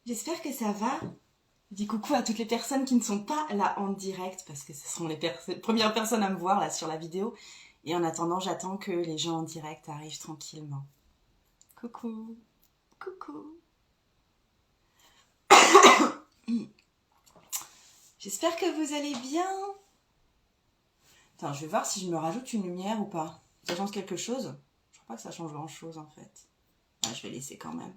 J'espère que ça va. Je dis coucou à toutes les personnes qui ne sont pas là en direct parce que ce seront les premières personnes à me voir là sur la vidéo. Et en attendant, j'attends que les gens en direct arrivent tranquillement. Coucou, coucou. J'espère que vous allez bien. Attends, je vais voir si je me rajoute une lumière ou pas. Ça change quelque chose? Je crois pas que ça change grand chose en fait. Ah, je vais laisser quand même.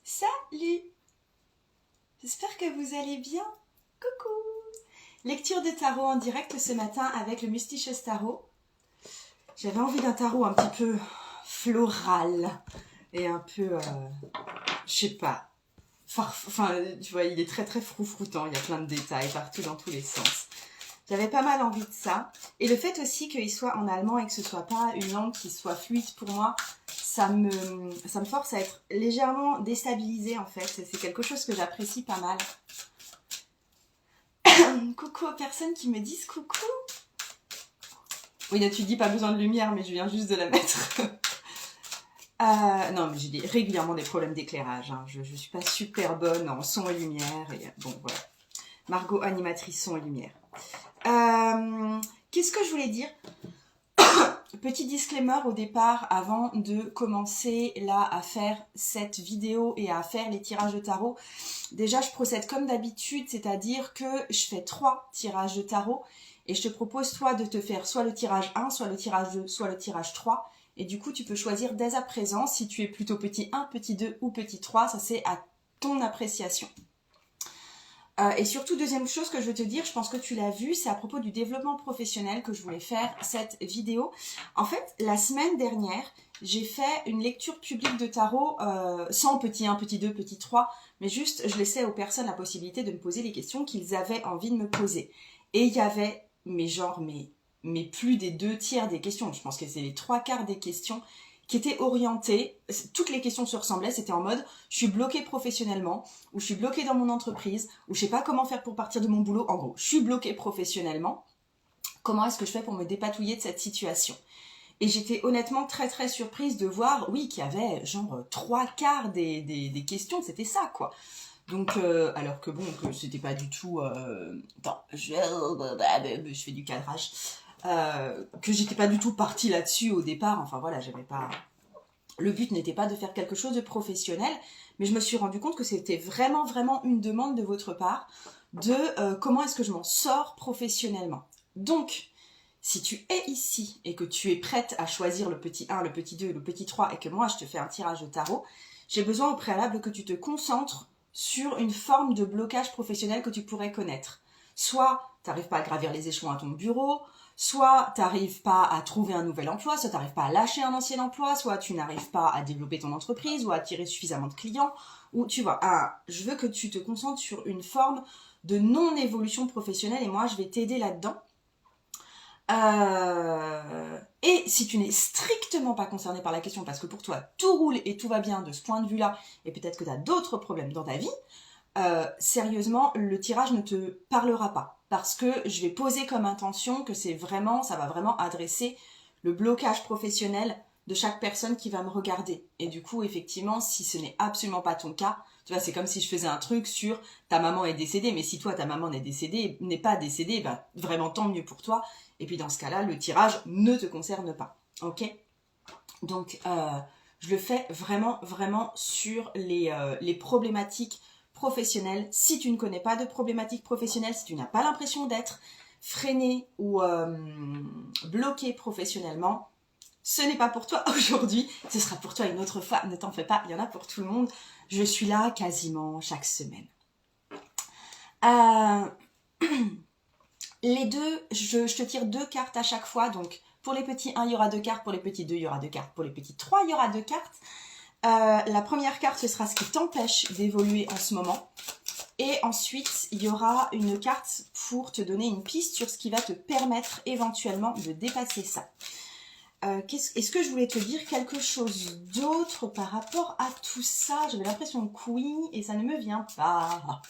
Salut! J'espère que vous allez bien. Coucou! Lecture de tarot en direct ce matin avec le Mysticheuse Tarot. J'avais envie d'un tarot un petit peu floral et un peu, je sais pas, enfin, tu vois, il est très très froufroutant, il y a plein de détails partout dans tous les sens. J'avais pas mal envie de ça. Et le fait aussi qu'il soit en allemand et que ce soit pas une langue qui soit fluide pour moi, ça me force à être légèrement déstabilisée en fait. C'est quelque chose que j'apprécie pas mal. Coucou aux personnes qui me disent coucou. Oui, là tu dis pas besoin de lumière, mais je viens juste de la mettre. Non, mais j'ai régulièrement des problèmes d'éclairage. Hein. Je suis pas super bonne en son et lumière. Et, bon, voilà. Margot, animatrice son et lumière. Qu'est-ce que je voulais dire? Petit disclaimer au départ, avant de commencer là à faire cette vidéo et à faire les tirages de tarot. Déjà, je procède comme d'habitude, c'est-à-dire que je fais 3 tirages de tarot et je te propose toi de te faire soit le tirage 1, soit le tirage 2, soit le tirage 3. Et du coup, tu peux choisir dès à présent si tu es plutôt petit 1, petit 2 ou petit 3. Ça, c'est à ton appréciation. Et surtout, deuxième chose que je veux te dire, je pense que tu l'as vu, c'est à propos du développement professionnel que je voulais faire cette vidéo. En fait, la semaine dernière, j'ai fait une lecture publique de tarot sans petit 1, petit 2, petit 3, mais juste, je laissais aux personnes la possibilité de me poser les questions qu'ils avaient envie de me poser. Et il y avait, mais plus des 2/3 des questions, je pense que c'est les 3/4 des questions qui étaient orientées, toutes les questions se ressemblaient, c'était en mode je suis bloquée professionnellement, ou je suis bloquée dans mon entreprise, ou je sais pas comment faire pour partir de mon boulot, en gros, je suis bloquée professionnellement, comment est-ce que je fais pour me dépatouiller de cette situation? Et j'étais honnêtement très très surprise de voir, oui, qu'il y avait genre 3/4 des questions, c'était ça quoi. Donc, alors que bon, que c'était pas du tout... Attends, je fais du cadrage. Que j'étais pas du tout partie là-dessus au départ, enfin voilà, j'avais pas... Le but n'était pas de faire quelque chose de professionnel, mais je me suis rendu compte que c'était vraiment, vraiment une demande de votre part de comment est-ce que je m'en sors professionnellement. Donc, si tu es ici et que tu es prête à choisir le petit 1, le petit 2, le petit 3 et que moi je te fais un tirage de tarot, j'ai besoin au préalable que tu te concentres sur une forme de blocage professionnel que tu pourrais connaître. Soit tu n'arrives pas à gravir les échelons à ton bureau, soit tu n'arrives pas à trouver un nouvel emploi, soit tu n'arrives pas à lâcher un ancien emploi, soit tu n'arrives pas à développer ton entreprise ou à attirer suffisamment de clients. Ou tu vois, je veux que tu te concentres sur une forme de non-évolution professionnelle et moi je vais t'aider là-dedans. Et si tu n'es strictement pas concerné par la question parce que pour toi tout roule et tout va bien de ce point de vue-là et peut-être que tu as d'autres problèmes dans ta vie, sérieusement, le tirage ne te parlera pas parce que je vais poser comme intention que ça va vraiment adresser le blocage professionnel de chaque personne qui va me regarder. Et du coup, effectivement, si ce n'est absolument pas ton cas, tu vois, c'est comme si je faisais un truc sur ta maman est décédée, mais si toi, ta maman n'est pas décédée, ben, vraiment tant mieux pour toi. Et puis dans ce cas-là, le tirage ne te concerne pas. Ok? Donc, je le fais vraiment, vraiment sur les problématiques professionnelles. Si tu ne connais pas de problématiques professionnelles, si tu n'as pas l'impression d'être freiné ou bloqué professionnellement, ce n'est pas pour toi aujourd'hui, ce sera pour toi une autre fois, ne t'en fais pas, il y en a pour tout le monde. Je suis là quasiment chaque semaine. Les deux, je te tire 2 cartes à chaque fois, donc pour les petits 1, il y aura 2 cartes, pour les petits 2, il y aura 2 cartes, pour les petits 3, il y aura 2 cartes. La première carte, ce sera ce qui t'empêche d'évoluer en ce moment. Et ensuite, il y aura une carte pour te donner une piste sur ce qui va te permettre éventuellement de dépasser ça. Est-ce que je voulais te dire quelque chose d'autre par rapport à tout ça? J'avais l'impression que oui, et ça ne me vient pas.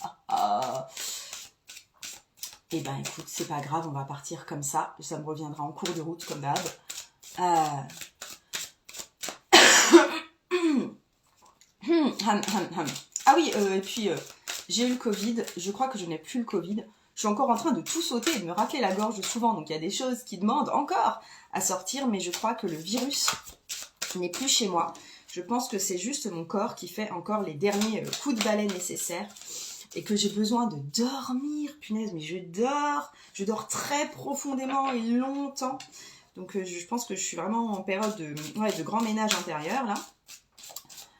Eh ben écoute, c'est pas grave, on va partir comme ça. Ça me reviendra en cours de route comme d'hab. Ah oui, et puis j'ai eu le Covid. Je crois que je n'ai plus le Covid. Je suis encore en train de tout sauter et de me racler la gorge souvent. Donc il y a des choses qui demandent encore à sortir. Mais je crois que le virus n'est plus chez moi. Je pense que c'est juste mon corps qui fait encore les derniers coups de balai nécessaires. Et que j'ai besoin de dormir. Punaise, mais je dors. Je dors très profondément et longtemps. Donc je pense que je suis vraiment en période de grand ménage intérieur là.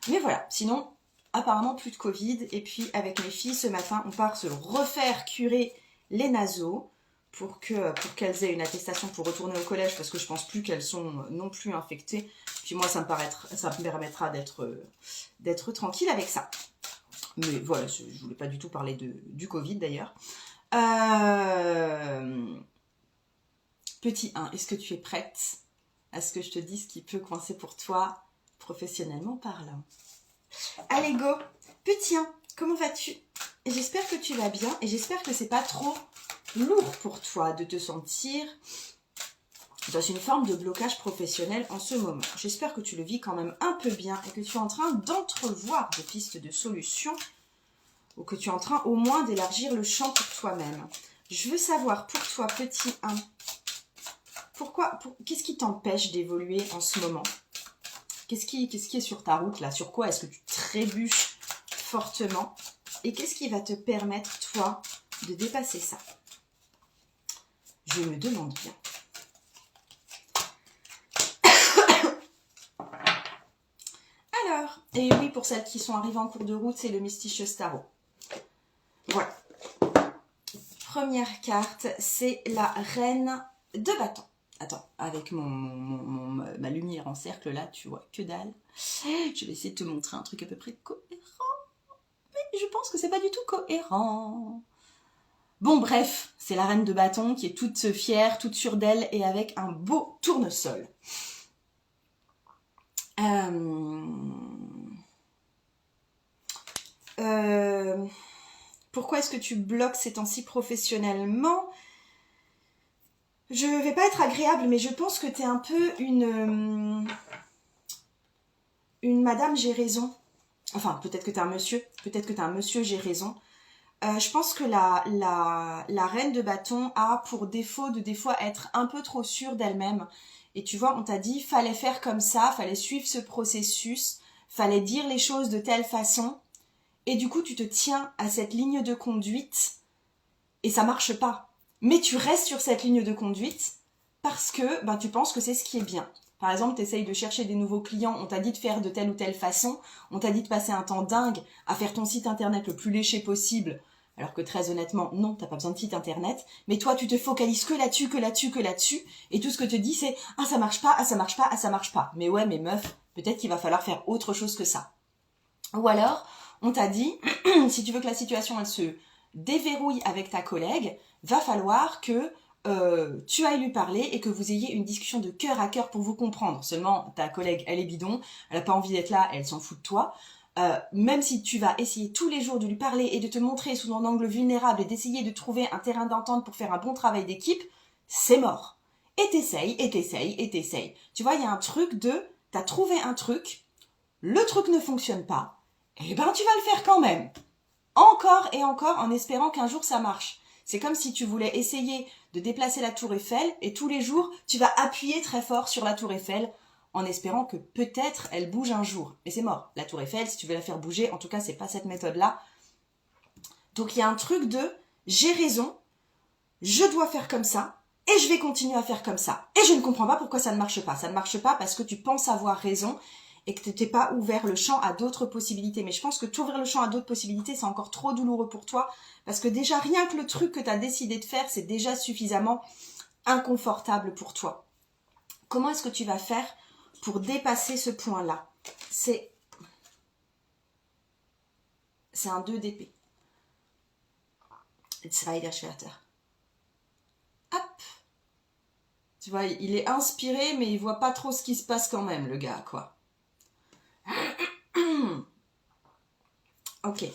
Mais voilà, sinon, apparemment plus de Covid. Et puis avec mes filles, ce matin, on part se refaire curer les naseaux pour qu'elles aient une attestation pour retourner au collège parce que je pense plus qu'elles sont non plus infectées. Puis moi, ça me permettra d'être tranquille avec ça. Mais voilà, je ne voulais pas du tout parler du Covid d'ailleurs. Petit 1, est-ce que tu es prête à ce que je te dise ce qui peut coincer pour toi professionnellement parlant? Allez go, petit 1, comment vas-tu? J'espère que tu vas bien et j'espère que c'est pas trop lourd pour toi de te sentir dans une forme de blocage professionnel en ce moment. J'espère que tu le vis quand même un peu bien et que tu es en train d'entrevoir des pistes de solutions ou que tu es en train au moins d'élargir le champ pour toi-même. Je veux savoir pour toi, petit 1, qu'est-ce qui t'empêche d'évoluer en ce moment? Qu'est-ce qui est sur ta route là? Sur quoi est-ce que tu trébuches fortement? Et qu'est-ce qui va te permettre, toi, de dépasser ça? Je me demande bien. Alors, et oui, pour celles qui sont arrivées en cours de route, c'est le Mysterious Tarot. Voilà. Première carte, c'est la Reine de Bâton. Attends, avec ma lumière en cercle là, tu vois que dalle. Je vais essayer de te montrer un truc à peu près cohérent. Mais je pense que c'est pas du tout cohérent. Bon, bref, c'est la Reine de Bâton qui est toute fière, toute sûre d'elle et avec un beau tournesol. Pourquoi est-ce que tu bloques ces temps-ci professionnellement? Je vais pas être agréable, mais je pense que tu es un peu une madame j'ai raison. Enfin, peut-être que tu es un monsieur. Peut-être que tu es un monsieur j'ai raison. Je pense que la Reine de Bâton a pour défaut de des fois être un peu trop sûre d'elle-même. Et tu vois, on t'a dit, fallait faire comme ça, fallait suivre ce processus, fallait dire les choses de telle façon. Et du coup, tu te tiens à cette ligne de conduite et ça marche pas. Mais tu restes sur cette ligne de conduite parce que tu penses que c'est ce qui est bien. Par exemple, tu essayes de chercher des nouveaux clients, on t'a dit de faire de telle ou telle façon, on t'a dit de passer un temps dingue à faire ton site internet le plus léché possible, alors que très honnêtement, non, t'as pas besoin de site internet, mais toi tu te focalises que là-dessus, que là-dessus, que là-dessus, et tout ce que te dis c'est « Ah ça marche pas, ah ça marche pas, ah ça marche pas ». Mais ouais, mais meuf, peut-être qu'il va falloir faire autre chose que ça. Ou alors, on t'a dit, si tu veux que la situation elle se déverrouille avec ta collègue, va falloir que tu ailles lui parler et que vous ayez une discussion de cœur à cœur pour vous comprendre. Seulement, ta collègue, elle est bidon, elle n'a pas envie d'être là, elle s'en fout de toi. Même si tu vas essayer tous les jours de lui parler et de te montrer sous un angle vulnérable et d'essayer de trouver un terrain d'entente pour faire un bon travail d'équipe, c'est mort. Et t'essayes, et t'essayes, et t'essayes. Tu vois, il y a un truc t'as trouvé un truc, le truc ne fonctionne pas, et tu vas le faire quand même. Encore et encore en espérant qu'un jour ça marche. C'est comme si tu voulais essayer de déplacer la tour Eiffel et tous les jours, tu vas appuyer très fort sur la tour Eiffel en espérant que peut-être elle bouge un jour. Mais c'est mort. La tour Eiffel, si tu veux la faire bouger, en tout cas, c'est pas cette méthode-là. Donc il y a un truc de j'ai raison, je dois faire comme ça et je vais continuer à faire comme ça. Et je ne comprends pas pourquoi ça ne marche pas. Ça ne marche pas parce que tu penses avoir raison et que tu n'es pas ouvert le champ à d'autres possibilités. Mais je pense que t'ouvrir le champ à d'autres possibilités, c'est encore trop douloureux pour toi. Parce que déjà, rien que le truc que tu as décidé de faire, c'est déjà suffisamment inconfortable pour toi. Comment est-ce que tu vas faire pour dépasser ce point-là? C'est un 2 d'épée. Zweiter Schwerter. Hop. Tu vois, il est inspiré, mais il voit pas trop ce qui se passe quand même, le gars, quoi. Ok.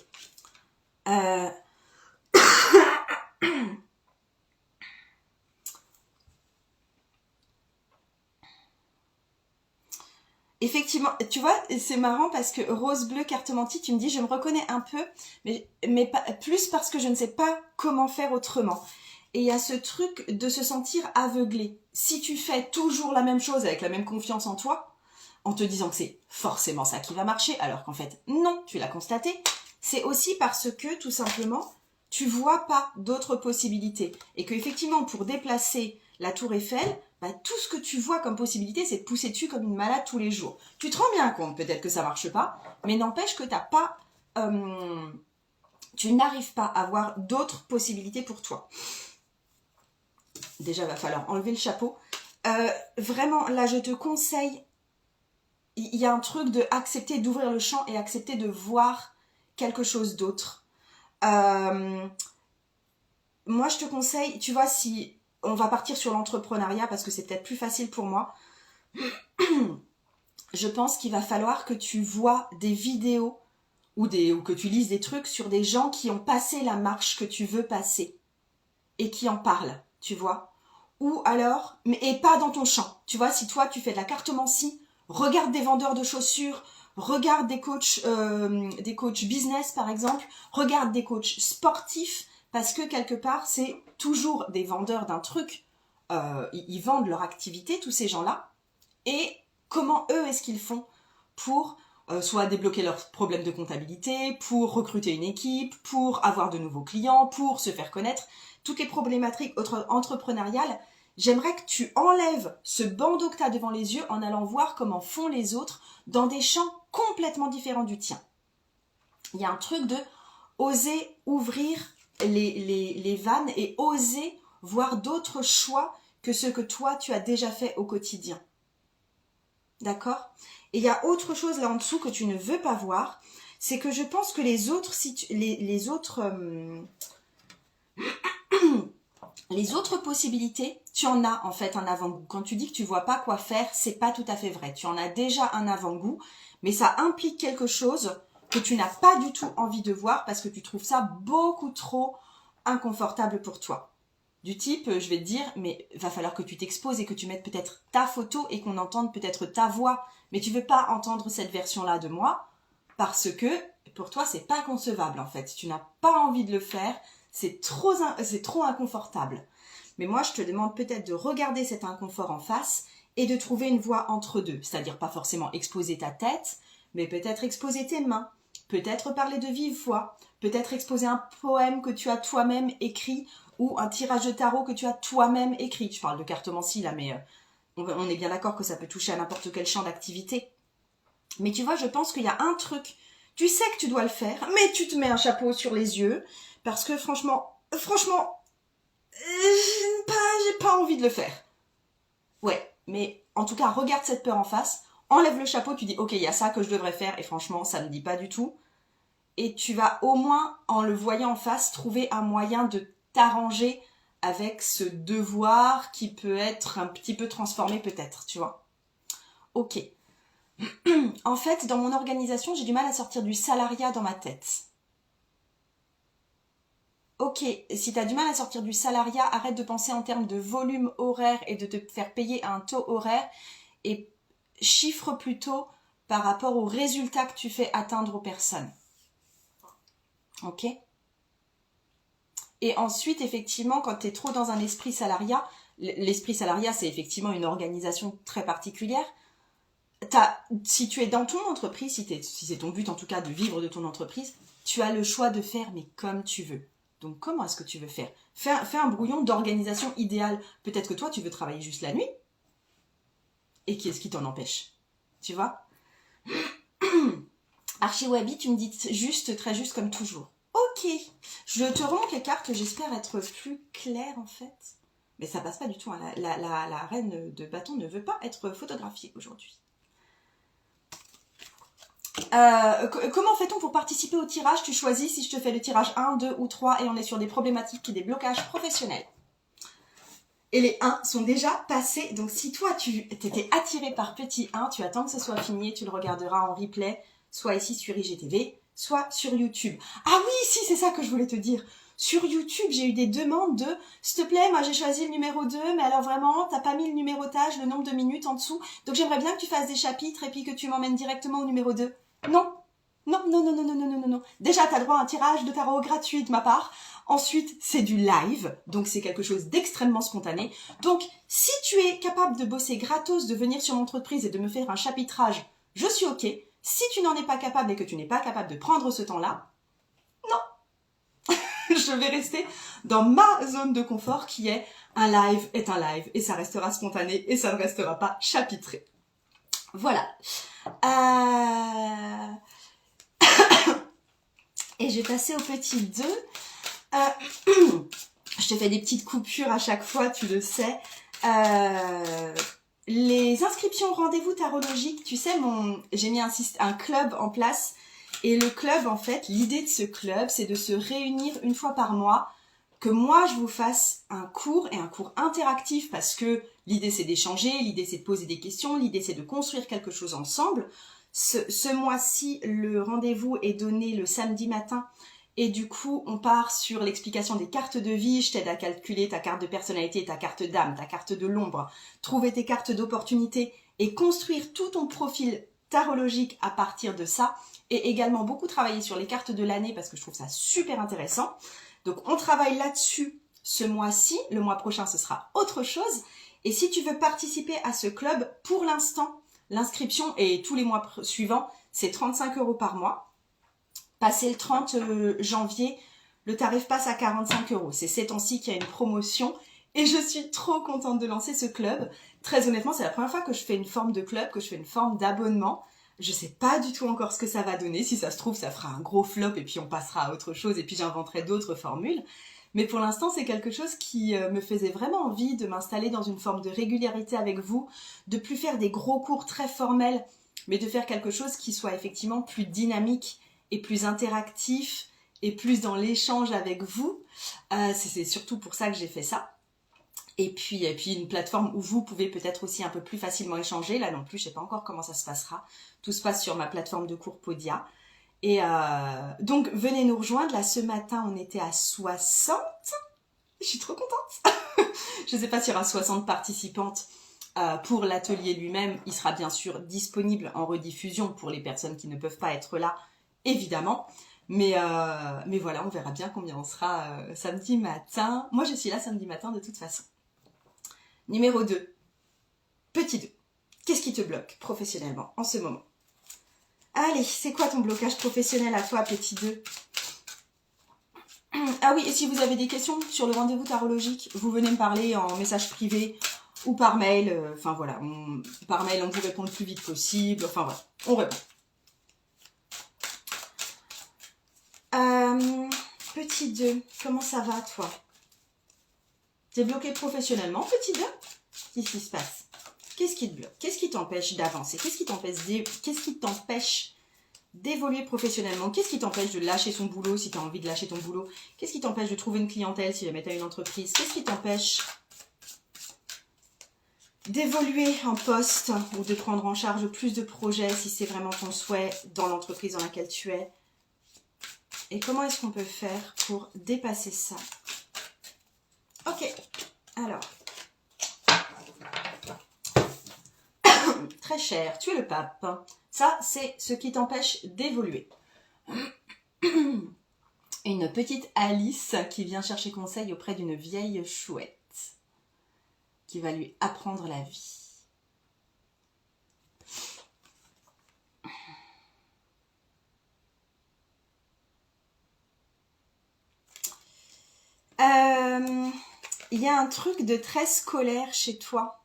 Effectivement, tu vois, c'est marrant parce que Rose Bleue Carte Mentie, tu me dis, je me reconnais un peu, mais pas, plus parce que je ne sais pas comment faire autrement. Et il y a ce truc de se sentir aveuglé. Si tu fais toujours la même chose avec la même confiance en toi, en te disant que c'est forcément ça qui va marcher, alors qu'en fait, non, tu l'as constaté, c'est aussi parce que, tout simplement, tu vois pas d'autres possibilités. Et que effectivement, pour déplacer la tour Eiffel, bah, tout ce que tu vois comme possibilité, c'est de pousser dessus comme une malade tous les jours. Tu te rends bien compte, peut-être que ça marche pas, mais n'empêche que t'as pas, tu n'arrives pas à avoir d'autres possibilités pour toi. Déjà, va falloir enlever le chapeau. Vraiment, là, je te conseille, il y a un truc de accepter d'ouvrir le champ et accepter de voir quelque chose d'autre. Moi, je te conseille, tu vois, si on va partir sur l'entrepreneuriat parce que c'est peut-être plus facile pour moi, je pense qu'il va falloir que tu vois des vidéos ou que tu lises des trucs sur des gens qui ont passé la marche que tu veux passer et qui en parlent, tu vois. Ou alors, et pas dans ton champ. Tu vois, si toi, tu fais de la cartomancie, regarde des vendeurs de chaussures, regarde des coachs business, par exemple, regarde des coachs sportifs, parce que quelque part, c'est toujours des vendeurs d'un truc. Ils vendent leur activité, tous ces gens-là. Et comment eux, est-ce qu'ils font pour soit débloquer leurs problèmes de comptabilité, pour recruter une équipe, pour avoir de nouveaux clients, pour se faire connaître. Toutes les problématiques entrepreneuriales, j'aimerais que tu enlèves ce bandeau que tu as devant les yeux en allant voir comment font les autres dans des champs complètement différents du tien. Il y a un truc de oser ouvrir les vannes et oser voir d'autres choix que ceux que toi tu as déjà fait au quotidien. D'accord? Et il y a autre chose là en dessous que tu ne veux pas voir, c'est que je pense que les autres possibilités, tu en as en fait un avant-goût. Quand tu dis que tu vois pas quoi faire, c'est pas tout à fait vrai. Tu en as déjà un avant-goût, mais ça implique quelque chose que tu n'as pas du tout envie de voir parce que tu trouves ça beaucoup trop inconfortable pour toi. Du type, je vais te dire, mais va falloir que tu t'exposes et que tu mettes peut-être ta photo et qu'on entende peut-être ta voix, mais tu veux pas entendre cette version-là de moi parce que pour toi, c'est pas concevable en fait. Tu n'as pas envie de le faire, c'est trop inconfortable. Mais moi, je te demande peut-être de regarder cet inconfort en face et de trouver une voie entre deux. C'est-à-dire pas forcément exposer ta tête, mais peut-être exposer tes mains, peut-être parler de vive voix, peut-être exposer un poème que tu as toi-même écrit ou un tirage de tarot que tu as toi-même écrit. Je parle de cartomancie là, mais on est bien d'accord que ça peut toucher à n'importe quel champ d'activité. Mais tu vois, je pense qu'il y a un truc, tu sais que tu dois le faire, mais tu te mets un chapeau sur les yeux, parce que franchement, j'ai pas envie de le faire. Ouais, mais en tout cas, regarde cette peur en face, enlève le chapeau, tu dis, ok, il y a ça que je devrais faire, et franchement, ça ne me dit pas du tout. Et tu vas au moins, en le voyant en face, trouver un moyen de t'arranger avec ce devoir qui peut être un petit peu transformé peut-être, tu vois. Ok. En fait, dans mon organisation, j'ai du mal à sortir du salariat dans ma tête. Ok, si tu as du mal à sortir du salariat, arrête de penser en termes de volume horaire et de te faire payer à un taux horaire et chiffre plutôt par rapport aux résultats que tu fais atteindre aux personnes. Ok ? Et ensuite, effectivement, quand tu es trop dans un esprit salariat, l'esprit salariat, c'est effectivement une organisation très particulière. Si tu es dans ton entreprise, si c'est ton but en tout cas de vivre de ton entreprise, tu as le choix de faire mais comme tu veux. Donc comment est-ce que tu veux faire ? Fais un brouillon d'organisation idéale. Peut-être que toi tu veux travailler juste la nuit. Et qui est-ce qui t'en empêche ? Tu vois ? Archiwabi, tu me dis juste, très juste comme toujours. Ok, je te remonte les cartes, j'espère être plus claire en fait. Mais ça passe pas du tout, hein. La reine de bâton ne veut pas être photographiée aujourd'hui. Comment fait-on pour participer au tirage ? Tu choisis si je te fais le tirage 1, 2 ou 3 et on est sur des problématiques et des blocages professionnels. Et les 1 sont déjà passés, donc si toi tu t'étais attiré par petit 1, tu attends que ce soit fini, tu le regarderas en replay, soit ici sur IGTV, soit sur YouTube. Ah oui, si, c'est ça que je voulais te dire. Sur YouTube, j'ai eu des demandes de « S'il te plaît, moi j'ai choisi le numéro 2, mais alors vraiment, t'as pas mis le numérotage, le nombre de minutes en dessous, donc j'aimerais bien que tu fasses des chapitres et puis que tu m'emmènes directement au numéro 2. » Non, non, non, non, non, non, non, non, non, non. Déjà, t'as droit à un tirage de tarot gratuit de ma part. Ensuite, c'est du live, donc c'est quelque chose d'extrêmement spontané. Donc, si tu es capable de bosser gratos, de venir sur mon entreprise et de me faire un chapitrage, je suis OK. Si tu n'en es pas capable et que tu n'es pas capable de prendre ce temps-là, non. Je vais rester dans ma zone de confort qui est un live est un live et ça restera spontané et ça ne restera pas chapitré. Voilà. Et je vais passer au petit 2. Je te fais des petites coupures à chaque fois, tu le sais. Les inscriptions rendez-vous tarologiques, tu sais, j'ai mis un club en place. Et le club, en fait, l'idée de ce club, c'est de se réunir une fois par mois, que moi, je vous fasse un cours, et un cours interactif, parce que l'idée, c'est d'échanger, l'idée, c'est de poser des questions, l'idée, c'est de construire quelque chose ensemble. Ce mois-ci, le rendez-vous est donné le samedi matin, et du coup, on part sur l'explication des cartes de vie. Je t'aide à calculer ta carte de personnalité, ta carte d'âme, ta carte de l'ombre, trouver tes cartes d'opportunité et construire tout ton profil tarologique à partir de ça. Et également beaucoup travailler sur les cartes de l'année parce que je trouve ça super intéressant. Donc, on travaille là-dessus ce mois-ci. Le mois prochain, ce sera autre chose. Et si tu veux participer à ce club, pour l'instant, l'inscription et tous les mois suivants, c'est 35 € par mois. Passé le 30 janvier, le tarif passe à 45 €. C'est ces temps-ci qu'il y a une promotion et je suis trop contente de lancer ce club. Très honnêtement, c'est la première fois que je fais une forme de club, que je fais une forme d'abonnement. Je sais pas du tout encore ce que ça va donner. Si ça se trouve, ça fera un gros flop et puis on passera à autre chose et puis j'inventerai d'autres formules. Mais pour l'instant, c'est quelque chose qui me faisait vraiment envie de m'installer dans une forme de régularité avec vous, de plus faire des gros cours très formels, mais de faire quelque chose qui soit effectivement plus dynamique et plus interactif et plus dans l'échange avec vous. C'est surtout pour ça que j'ai fait ça. Et puis une plateforme où vous pouvez peut-être aussi un peu plus facilement échanger. Là non plus, je ne sais pas encore comment ça se passera. Tout se passe sur ma plateforme de cours Podia. Et donc, venez nous rejoindre. Là, ce matin, on était à 60. Je suis trop contente. Je ne sais pas s'il y aura 60 participantes pour l'atelier lui-même. Il sera bien sûr disponible en rediffusion pour les personnes qui ne peuvent pas être là, évidemment. Mais voilà, on verra bien combien on sera samedi matin. Moi, je suis là samedi matin de toute façon. Numéro 2. Petit 2. Qu'est-ce qui te bloque professionnellement en ce moment? Allez, c'est quoi ton blocage professionnel à toi, petit 2? Ah oui, et si vous avez des questions sur le rendez-vous tarologique, vous venez me parler en message privé ou par mail. Enfin voilà, par mail, on vous répond le plus vite possible. Enfin voilà, on répond. Petit 2, comment ça va toi? T'es bloqué professionnellement, petit 2? Qu'est-ce qui se passe? Qu'est-ce qui te bloque? Qu'est-ce qui t'empêche d'avancer? Qu'est-ce qui t'empêche d'évoluer professionnellement? Qu'est-ce qui t'empêche de lâcher son boulot si tu as envie de lâcher ton boulot? Qu'est-ce qui t'empêche de trouver une clientèle si jamais tu as une entreprise? Qu'est-ce qui t'empêche d'évoluer en poste ou de prendre en charge plus de projets si c'est vraiment ton souhait dans l'entreprise dans laquelle tu es? Et comment est-ce qu'on peut faire pour dépasser ça? Ok, alors. Très cher, tu es le pape. Ça, c'est ce qui t'empêche d'évoluer. Une petite Alice qui vient chercher conseil auprès d'une vieille chouette qui va lui apprendre la vie. Il y a un truc de très scolaire chez toi.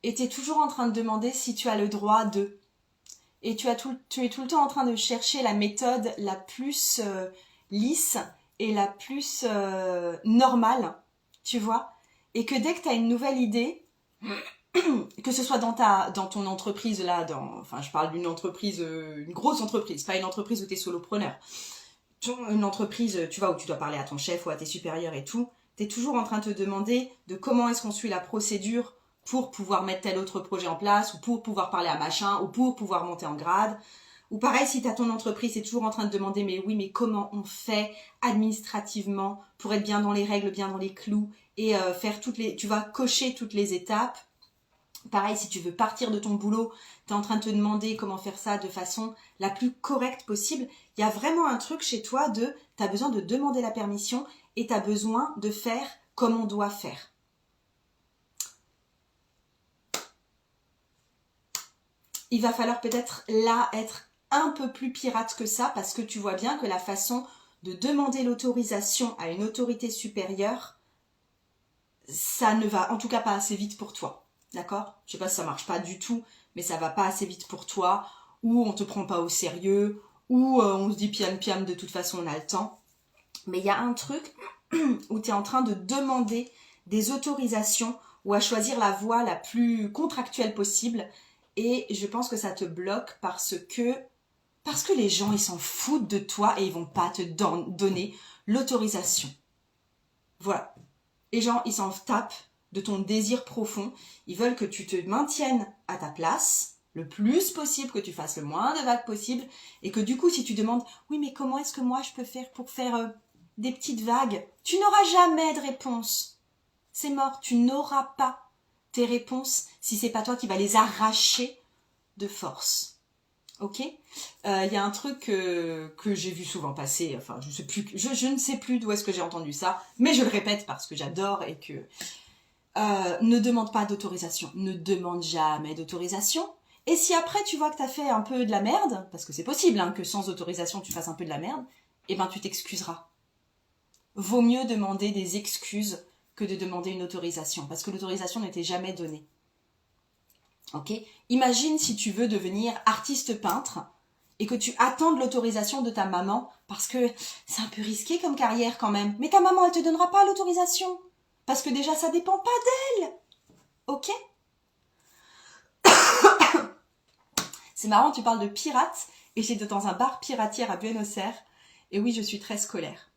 Et tu es toujours en train de demander si tu as le droit de. Et tu es tout le temps en train de chercher la méthode la plus lisse et la plus normale, tu vois. Et que dès que tu as une nouvelle idée, que ce soit dans ton entreprise, là, enfin je parle d'une entreprise, une grosse entreprise, pas une entreprise où tu es solopreneur. Une entreprise, tu vois, où tu dois parler à ton chef ou à tes supérieurs et tout, tu es toujours en train de te demander de comment est-ce qu'on suit la procédure pour pouvoir mettre tel autre projet en place, ou pour pouvoir parler à machin, ou pour pouvoir monter en grade, Ou pareil, si tu as ton entreprise, c'est toujours en train de demander, mais oui, mais comment on fait administrativement pour être bien dans les règles, bien dans les clous et faire tu vas cocher toutes les étapes. Pareil, si tu veux partir de ton boulot, tu es en train de te demander comment faire ça de façon la plus correcte possible. Il y a vraiment un truc chez toi tu as besoin de demander la permission et tu as besoin de faire comme on doit faire. Il va falloir peut-être là être un peu plus pirate que ça parce que tu vois bien que la façon de demander l'autorisation à une autorité supérieure, ça ne va en tout cas pas assez vite pour toi. D'accord? Je sais pas si ça marche pas du tout, mais ça va pas assez vite pour toi, ou on te prend pas au sérieux, ou on se dit piam piam, de toute façon on a le temps. Mais il y a un truc où tu es en train de demander des autorisations ou à choisir la voie la plus contractuelle possible, et je pense que ça te bloque parce que les gens ils s'en foutent de toi et ils vont pas te donner l'autorisation. Voilà. Les gens ils s'en tapent de ton désir profond, ils veulent que tu te maintiennes à ta place le plus possible, que tu fasses le moins de vagues possible, et que du coup si tu demandes oui mais comment est-ce que moi je peux faire pour faire des petites vagues, tu n'auras jamais de réponse. C'est mort, tu n'auras pas tes réponses si c'est pas toi qui vas les arracher de force. Ok, y a un truc que j'ai vu souvent passer, enfin je ne sais plus d'où est-ce que j'ai entendu ça, mais je le répète parce que j'adore et que ne demande pas d'autorisation, ne demande jamais d'autorisation. Et si après tu vois que tu as fait un peu de la merde, parce que c'est possible hein, que sans autorisation tu fasses un peu de la merde, eh ben tu t'excuseras. Vaut mieux demander des excuses que de demander une autorisation, parce que l'autorisation n'était jamais donnée. Ok ? Imagine si tu veux devenir artiste peintre et que tu attends de l'autorisation de ta maman, parce que c'est un peu risqué comme carrière quand même. Mais ta maman, elle te donnera pas l'autorisation. Parce que déjà, ça dépend pas d'elle. Ok ? C'est marrant, tu parles de pirate, et j'étais dans un bar piratière à Buenos Aires, et oui, je suis très scolaire.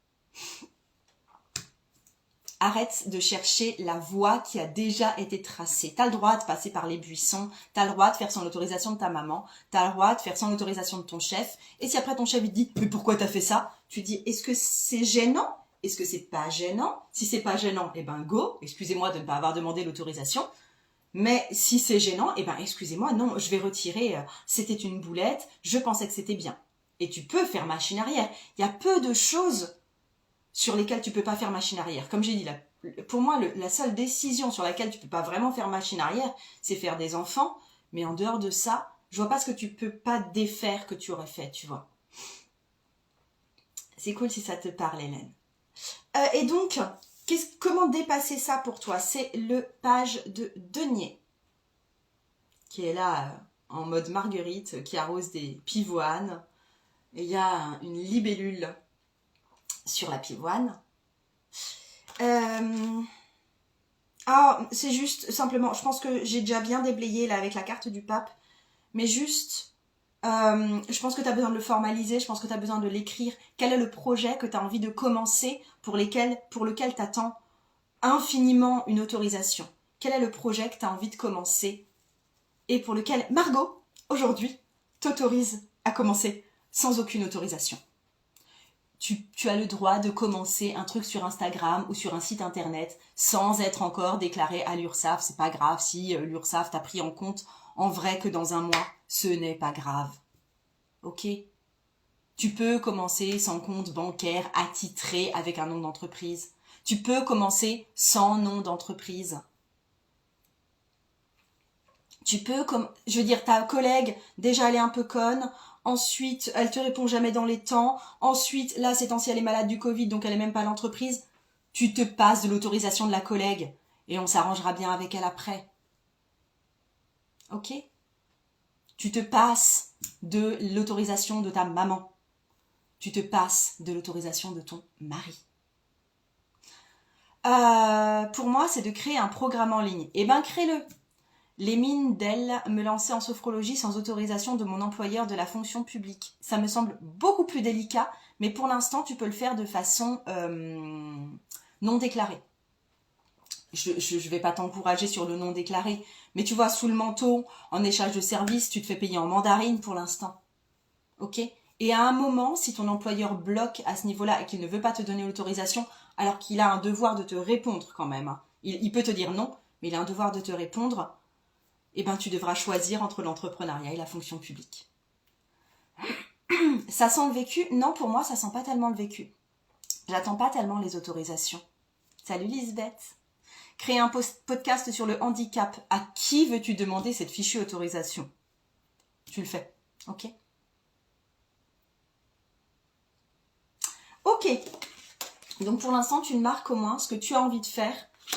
Arrête de chercher la voie qui a déjà été tracée. T'as le droit de passer par les buissons, t'as le droit de faire sans l'autorisation de ta maman, t'as le droit de faire sans l'autorisation de ton chef, et si après ton chef il te dit « Mais pourquoi t'as fait ça ?» Tu dis « Est-ce que c'est gênant ? Est-ce que c'est pas gênant ? Si c'est pas gênant, eh ben go, excusez-moi de ne pas avoir demandé l'autorisation. Mais si c'est gênant, eh ben excusez-moi, non, je vais retirer, c'était une boulette, je pensais que c'était bien. » Et tu peux faire machine arrière. Il y a peu de choses sur lesquelles tu peux pas faire machine arrière. Comme j'ai dit, pour moi, la seule décision sur laquelle tu peux pas vraiment faire machine arrière, c'est faire des enfants. Mais en dehors de ça, je vois pas ce que tu peux pas défaire que tu aurais fait, tu vois. C'est cool si ça te parle, Hélène. Et donc, comment dépasser ça pour toi? C'est le page de denier, qui est là en mode marguerite, qui arrose des pivoines. Et il y a une libellule sur la pivoine. C'est juste simplement, je pense que j'ai déjà bien déblayé là avec la carte du pape, mais juste je pense que tu as besoin de le formaliser, je pense que tu as besoin de l'écrire. Quel est le projet que tu as envie de commencer pour lequel tu attends infiniment une autorisation? Quel est le projet que tu as envie de commencer et pour lequel Margot aujourd'hui t'autorise à commencer sans aucune autorisation? Tu as le droit de commencer un truc sur Instagram ou sur un site internet sans être encore déclaré à l'URSSAF. C'est pas grave si l'URSSAF t'a pris en compte en vrai que dans un mois. Ce n'est pas grave. Ok ? Tu peux commencer sans compte bancaire attitré avec un nom d'entreprise. Tu peux commencer sans nom d'entreprise. Tu peux, je veux dire, ta collègue, déjà elle est un peu conne. Ensuite, elle te répond jamais dans les temps. Ensuite, là, ces temps-ci, elle est malade du Covid, donc elle est même pas à l'entreprise. Tu te passes de l'autorisation de la collègue et on s'arrangera bien avec elle après. Ok ? Tu te passes de l'autorisation de ta maman. Tu te passes de l'autorisation de ton mari. Pour moi, c'est de créer un programme en ligne. Eh ben, crée-le. Les mines d'elle me lancer en sophrologie sans autorisation de mon employeur de la fonction publique. Ça me semble beaucoup plus délicat, mais pour l'instant, tu peux le faire de façon non déclarée. Je vais pas t'encourager sur le non déclaré, mais tu vois, sous le manteau, en échange de services, tu te fais payer en mandarine pour l'instant. ok? Et à un moment, si ton employeur bloque à ce niveau-là et qu'il ne veut pas te donner l'autorisation, alors qu'il a un devoir de te répondre quand même, hein. Il peut te dire non, mais il a un devoir de te répondre, eh ben tu devras choisir entre l'entrepreneuriat et la fonction publique. Ça sent le vécu? Non, pour moi, ça sent pas tellement le vécu. J'attends pas tellement les autorisations. Salut Lisbeth. Créer un podcast sur le handicap. À qui veux-tu demander cette fichue autorisation? Tu le fais, ok? Ok. Donc pour l'instant, tu marques au moins ce que tu as envie de faire.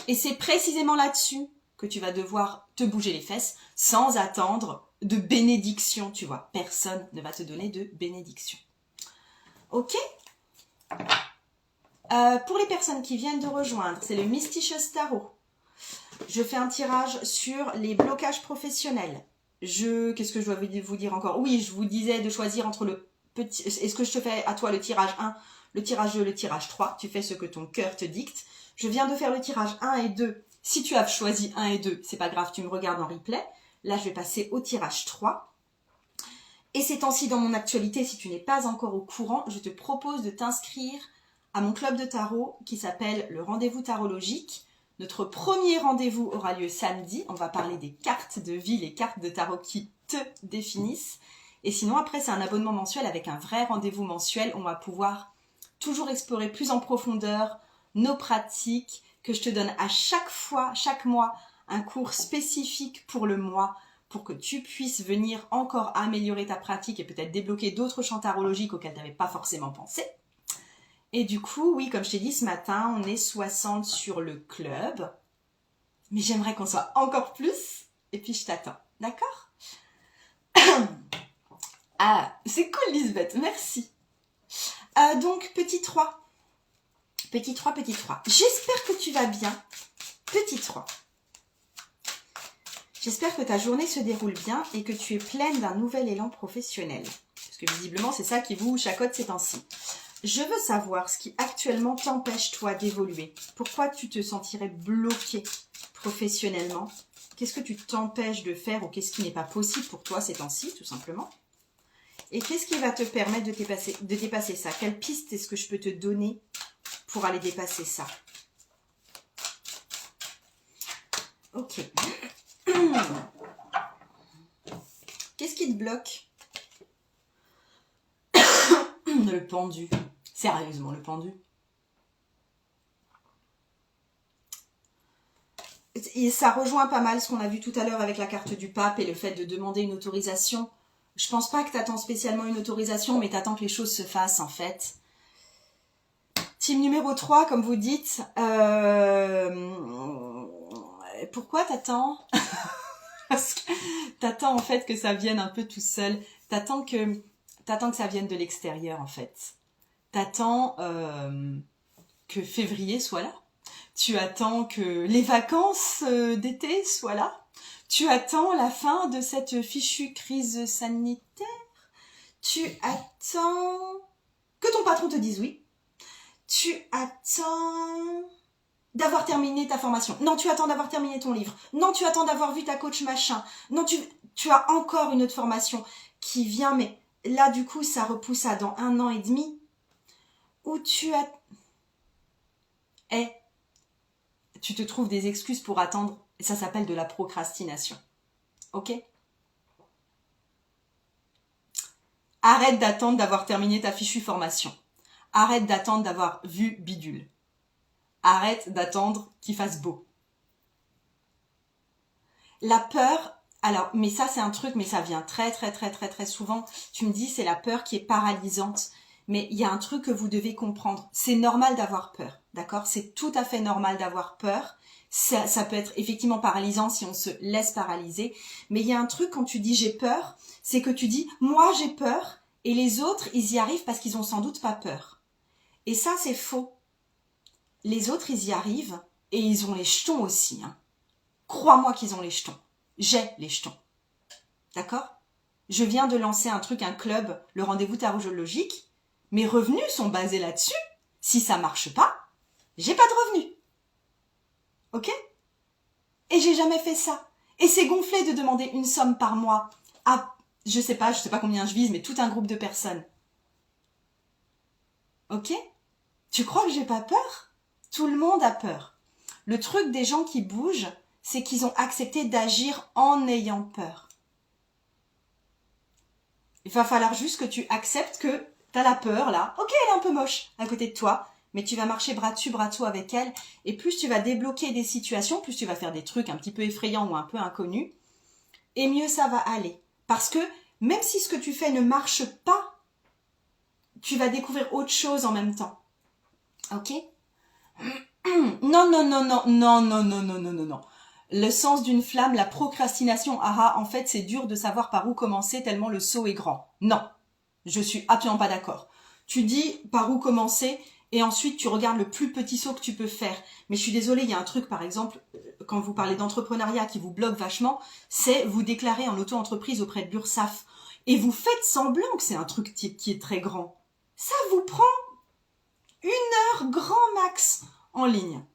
Et c'est précisément là-dessus que tu vas devoir te bouger les fesses sans attendre de bénédiction, tu vois. Personne ne va te donner de bénédiction. Ok? Pour les personnes qui viennent de rejoindre, c'est le Mysticieuse Tarot. Je fais un tirage sur les blocages professionnels. Qu'est-ce que je dois vous dire encore? Oui, je vous disais de choisir entre le petit... Est-ce que je te fais à toi le tirage 1, le tirage 2, le tirage 3? Tu fais ce que ton cœur te dicte. Je viens de faire le tirage 1 et 2. Si tu as choisi 1 et 2, c'est pas grave, tu me regardes en replay. Là, je vais passer au tirage 3. Et ces temps-ci, dans mon actualité, si tu n'es pas encore au courant, je te propose de t'inscrire à mon club de tarot qui s'appelle le Rendez-vous Tarologique. Notre premier rendez-vous aura lieu samedi. On va parler des cartes de vie, les cartes de tarot qui te définissent. Et sinon, après, c'est un abonnement mensuel avec un vrai rendez-vous mensuel. On va pouvoir toujours explorer plus en profondeur nos pratiques, que je te donne à chaque fois, chaque mois, un cours spécifique pour le mois, pour que tu puisses venir encore améliorer ta pratique et peut-être débloquer d'autres champs tarologiques auxquels tu n'avais pas forcément pensé. Et du coup, oui, comme je t'ai dit ce matin, on est 60 sur le club. Mais j'aimerais qu'on soit encore plus. Et puis je t'attends. D'accord? Ah, c'est cool Lisbeth, merci. Donc, petit 3. Petit 3, petit 3. J'espère que tu vas bien. Petit 3. J'espère que ta journée se déroule bien et que tu es pleine d'un nouvel élan professionnel. Parce que visiblement, c'est ça qui vous chacote ces temps-ci. Je veux savoir ce qui actuellement t'empêche, toi, d'évoluer. Pourquoi tu te sentirais bloqué professionnellement? Qu'est-ce que tu t'empêches de faire ou qu'est-ce qui n'est pas possible pour toi ces temps-ci, tout simplement? Et qu'est-ce qui va te permettre de dépasser ça? Quelle piste est-ce que je peux te donner pour aller dépasser ça? Ok. Qu'est-ce qui te bloque? Le pendu. Sérieusement, le pendu. Et ça rejoint pas mal ce qu'on a vu tout à l'heure avec la carte du pape et le fait de demander une autorisation. Je pense pas que tu attends spécialement une autorisation, mais tu attends que les choses se fassent en fait. Team numéro 3, comme vous dites. Pourquoi t'attends? Parce que t'attends en fait que ça vienne un peu tout seul. T'attends que ça vienne de l'extérieur en fait. T'attends que février soit là. Tu attends que les vacances d'été soient là. Tu attends la fin de cette fichue crise sanitaire. Tu attends que ton patron te dise oui. Tu attends d'avoir terminé ta formation. Non, tu attends d'avoir terminé ton livre. Non, tu attends d'avoir vu ta coach machin. Non, tu as encore une autre formation qui vient, mais là, du coup, ça repousse à dans 1 an et demi. Ou tu as... tu te trouves des excuses pour attendre. Ça s'appelle de la procrastination. Ok? Arrête d'attendre d'avoir terminé ta fichue formation. Arrête d'attendre d'avoir vu bidule. Arrête d'attendre qu'il fasse beau. La peur, alors, mais ça c'est un truc, mais ça vient très souvent. Tu me dis c'est la peur qui est paralysante. Mais il y a un truc que vous devez comprendre. C'est normal d'avoir peur, d'accord? C'est tout à fait normal d'avoir peur. Ça peut être effectivement paralysant si on se laisse paralyser. Mais il y a un truc quand tu dis j'ai peur, c'est que tu dis moi j'ai peur et les autres ils y arrivent parce qu'ils ont sans doute pas peur. Et ça c'est faux. Les autres ils y arrivent et ils ont les jetons aussi. Hein. Crois-moi qu'ils ont les jetons. J'ai les jetons. D'accord? Je viens de lancer un truc, un club, le rendez-vous tarologique. Mes revenus sont basés là-dessus. Si ça marche pas, j'ai pas de revenus. Ok? Et j'ai jamais fait ça. Et c'est gonflé de demander une somme par mois à je sais pas combien je vise, mais tout un groupe de personnes. Ok? Tu crois que j'ai pas peur? Tout le monde a peur. Le truc des gens qui bougent, c'est qu'ils ont accepté d'agir en ayant peur. Il va falloir juste que tu acceptes que t'as la peur là. Ok, elle est un peu moche à côté de toi, mais tu vas marcher bras dessus, bras dessous avec elle. Et plus tu vas débloquer des situations, plus tu vas faire des trucs un petit peu effrayants ou un peu inconnus, et mieux ça va aller. Parce que même si ce que tu fais ne marche pas, tu vas découvrir autre chose en même temps. Ok? Non, non, non, non, non, non, non, non, non, non, non. Le sens d'une flamme, la procrastination, en fait, c'est dur de savoir par où commencer tellement le saut est grand. Non, je suis absolument pas d'accord. Tu dis par où commencer et ensuite tu regardes le plus petit saut que tu peux faire. Mais je suis désolée, il y a un truc, par exemple, quand vous parlez d'entrepreneuriat qui vous bloque vachement, c'est vous déclarer en auto-entreprise auprès de l'URSSAF. Et vous faites semblant que c'est un truc qui est très grand. Ça vous prend 1 heure grand max en ligne.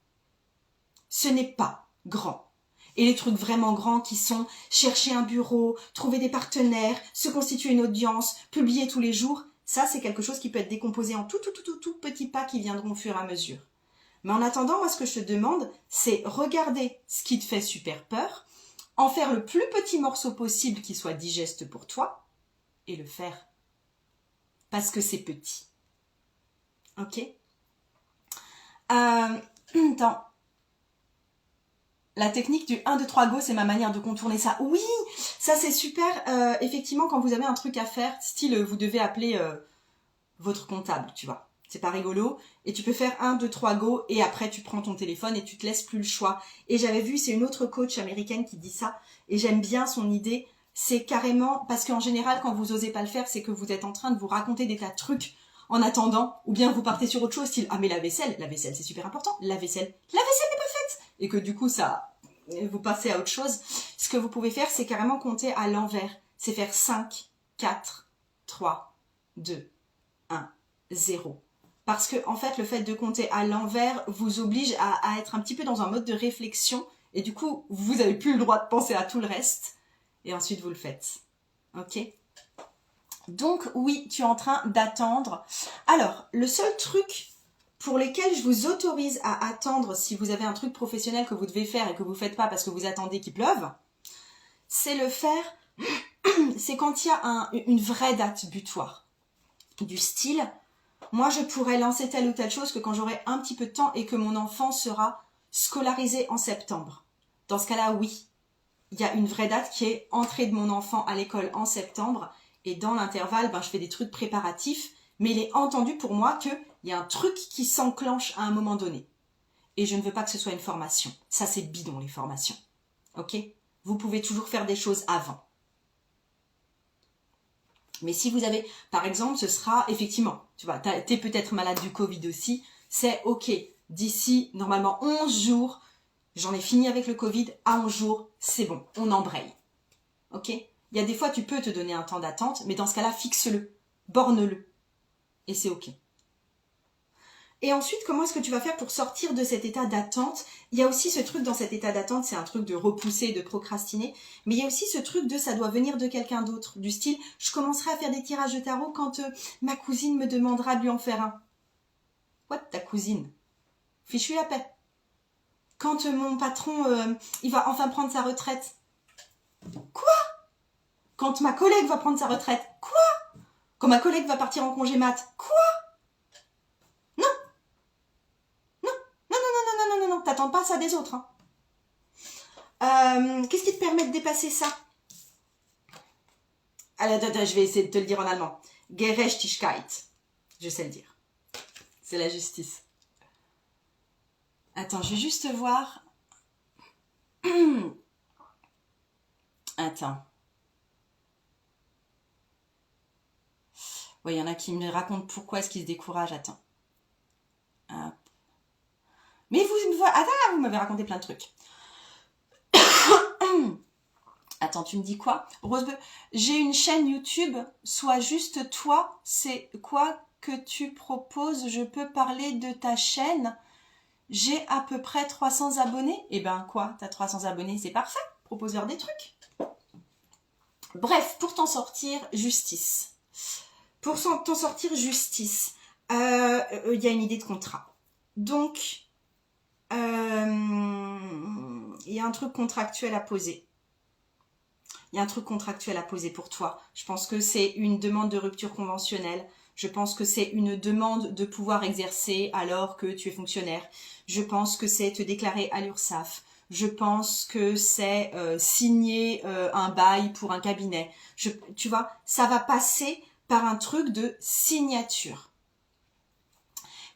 Ce n'est pas grand. Et les trucs vraiment grands qui sont chercher un bureau, trouver des partenaires, se constituer une audience, publier tous les jours, ça c'est quelque chose qui peut être décomposé en tout petits pas qui viendront au fur et à mesure. Mais en attendant, moi ce que je te demande, c'est regarder ce qui te fait super peur, en faire le plus petit morceau possible qui soit digeste pour toi, et le faire. Parce que c'est petit. Ok? Attends. La technique du 1, 2, 3, go, c'est ma manière de contourner ça. Oui, ça c'est super. Effectivement, quand vous avez un truc à faire, style vous devez appeler votre comptable, tu vois. C'est pas rigolo. Et tu peux faire 1, 2, 3, go et après tu prends ton téléphone et tu te laisses plus le choix. Et j'avais vu, c'est une autre coach américaine qui dit ça et j'aime bien son idée. C'est carrément, parce qu'en général, quand vous osez pas le faire, c'est que vous êtes en train de vous raconter des tas de trucs en attendant, ou bien vous partez sur autre chose, style, ah mais la vaisselle c'est super important, la vaisselle n'est pas faite, et que du coup ça, vous passez à autre chose. Ce que vous pouvez faire, c'est carrément compter à l'envers, c'est faire 5, 4, 3, 2, 1, 0. Parce que en fait, le fait de compter à l'envers vous oblige à être un petit peu dans un mode de réflexion, et du coup, vous n'avez plus le droit de penser à tout le reste, et ensuite vous le faites. Ok ? Donc oui, tu es en train d'attendre. Alors, le seul truc pour lesquels je vous autorise à attendre si vous avez un truc professionnel que vous devez faire et que vous ne faites pas parce que vous attendez qu'il pleuve, c'est le faire, c'est quand il y a une vraie date butoir. Du style, moi je pourrais lancer telle ou telle chose que quand j'aurai un petit peu de temps et que mon enfant sera scolarisé en septembre. Dans ce cas-là, oui, il y a une vraie date qui est entrée de mon enfant à l'école en septembre. Et dans l'intervalle, je fais des trucs préparatifs, mais il est entendu pour moi qu'il y a un truc qui s'enclenche à un moment donné. Et je ne veux pas que ce soit une formation. Ça, c'est bidon, les formations. Ok ? Vous pouvez toujours faire des choses avant. Mais si vous avez, par exemple, ce sera, effectivement, tu vois, t'es peut-être malade du Covid aussi, c'est ok, d'ici, normalement, 11 jours, j'en ai fini avec le Covid, à 11 jours, c'est bon, on embraye. Ok ? Il y a des fois, tu peux te donner un temps d'attente, mais dans ce cas-là, fixe-le, borne-le. Et c'est ok. Et ensuite, comment est-ce que tu vas faire pour sortir de cet état d'attente? Il y a aussi ce truc dans cet état d'attente, c'est un truc de repousser, de procrastiner, mais il y a aussi ce truc de ça doit venir de quelqu'un d'autre, du style, je commencerai à faire des tirages de tarot quand ma cousine me demandera de lui en faire un. What, ta cousine? Fichu la paix. Quand mon patron, il va enfin prendre sa retraite. Quoi? Quand ma collègue va prendre sa retraite. Quoi? Quand ma collègue va partir en congé mat. Quoi? Non. Non. Non, non, non, non, non, non, non. T'attends pas ça des autres. Hein. Qu'est-ce qui te permet de dépasser ça? Alors, je vais essayer de te le dire en allemand. Gerechtigkeit. Je sais le dire. C'est la justice. Attends, je vais juste voir. Attends. Ouais, il y en a qui me racontent pourquoi est-ce qu'ils se découragent. Attends. Hop. Mais vous m'avez raconté plein de trucs. Attends, tu me dis quoi? Rosebeu, j'ai une chaîne YouTube, sois juste toi, c'est quoi que tu proposes? Je peux parler de ta chaîne? J'ai à peu près 300 abonnés. Eh ben quoi, t'as 300 abonnés, c'est parfait, propose-leur des trucs. Bref, pour t'en sortir, justice. Pour t'en sortir, justice. Il y a une idée de contrat. Donc, il y a un truc contractuel à poser. Il y a un truc contractuel à poser pour toi. Je pense que c'est une demande de rupture conventionnelle. Je pense que c'est une demande de pouvoir exercer alors que tu es fonctionnaire. Je pense que c'est te déclarer à l'URSSAF. Je pense que c'est signer un bail pour un cabinet. Tu vois, ça va passer par un truc de signature.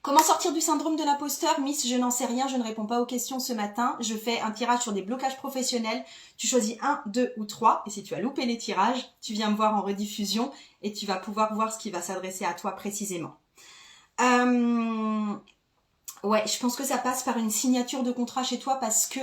Comment sortir du syndrome de l'imposteur? Miss, je n'en sais rien, je ne réponds pas aux questions ce matin. Je fais un tirage sur des blocages professionnels. Tu choisis 1, 2 ou 3. Et si tu as loupé les tirages, tu viens me voir en rediffusion et tu vas pouvoir voir ce qui va s'adresser à toi précisément. Ouais, je pense que ça passe par une signature de contrat chez toi parce que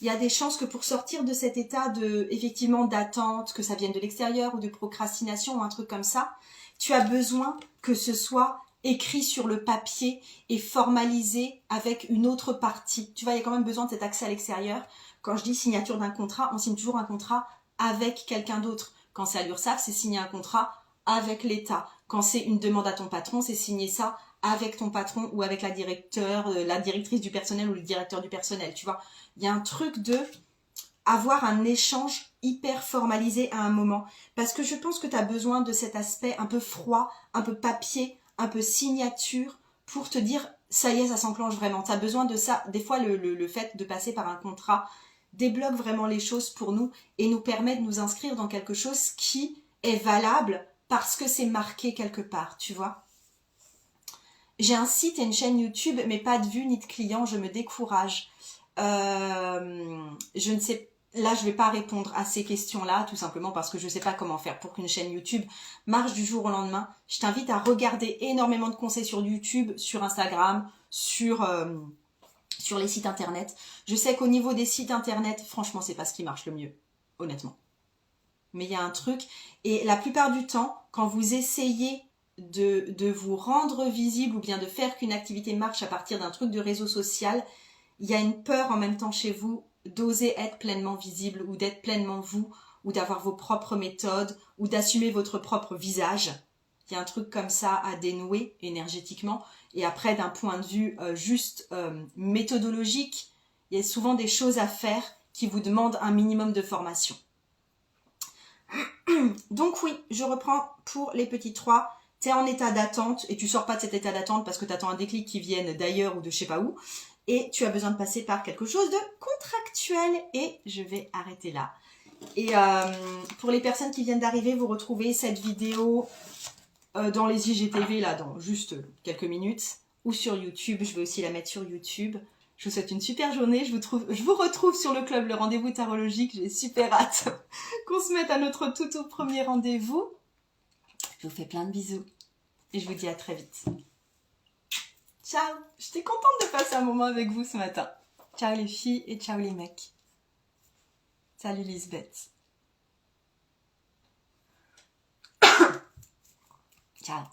il y a des chances que pour sortir de cet état de, effectivement, d'attente, que ça vienne de l'extérieur ou de procrastination ou un truc comme ça, tu as besoin que ce soit écrit sur le papier et formalisé avec une autre partie. Tu vois, il y a quand même besoin de cet accès à l'extérieur. Quand je dis signature d'un contrat, on signe toujours un contrat avec quelqu'un d'autre. Quand c'est à l'URSSAF, c'est signer un contrat avec l'État. Quand c'est une demande à ton patron, c'est signer ça avec ton patron ou avec la directrice du personnel ou le directeur du personnel, tu vois. Il y a un truc de avoir un échange hyper formalisé à un moment. Parce que je pense que tu as besoin de cet aspect un peu froid, un peu papier, un peu signature pour te dire, ça y est, ça s'enclenche vraiment. Tu as besoin de ça. Des fois, le fait de passer par un contrat débloque vraiment les choses pour nous et nous permet de nous inscrire dans quelque chose qui est valable parce que c'est marqué quelque part, tu vois. J'ai un site et une chaîne YouTube, mais pas de vues ni de clients, je me décourage. Je ne sais, là je vais pas répondre à ces questions-là, tout simplement parce que je ne sais pas comment faire pour qu'une chaîne YouTube marche du jour au lendemain. Je t'invite à regarder énormément de conseils sur YouTube, sur Instagram, sur les sites internet. Je sais qu'au niveau des sites internet, franchement, c'est pas ce qui marche le mieux, honnêtement. Mais il y a un truc, et la plupart du temps, quand vous essayez de vous rendre visible ou bien de faire qu'une activité marche à partir d'un truc de réseau social, il y a une peur en même temps chez vous d'oser être pleinement visible ou d'être pleinement vous ou d'avoir vos propres méthodes ou d'assumer votre propre visage. Il y a un truc comme ça à dénouer énergétiquement. Et après, d'un point de vue juste méthodologique, il y a souvent des choses à faire qui vous demandent un minimum de formation. Donc oui, je reprends pour les petits 3. Tu es en état d'attente et tu sors pas de cet état d'attente parce que tu attends un déclic qui vienne d'ailleurs ou de je sais pas où. Et tu as besoin de passer par quelque chose de contractuel. Et je vais arrêter là. Et pour les personnes qui viennent d'arriver, vous retrouvez cette vidéo dans les IGTV là, dans juste quelques minutes. Ou sur YouTube, je vais aussi la mettre sur YouTube. Je vous souhaite une super journée. Je vous retrouve sur le club Le Rendez-vous Tarologique. J'ai super hâte qu'on se mette à notre tout premier rendez-vous. Je vous fais plein de bisous. Et je vous dis à très vite. Ciao. J'étais contente de passer un moment avec vous ce matin. Ciao les filles et ciao les mecs. Salut Lisbeth. Ciao.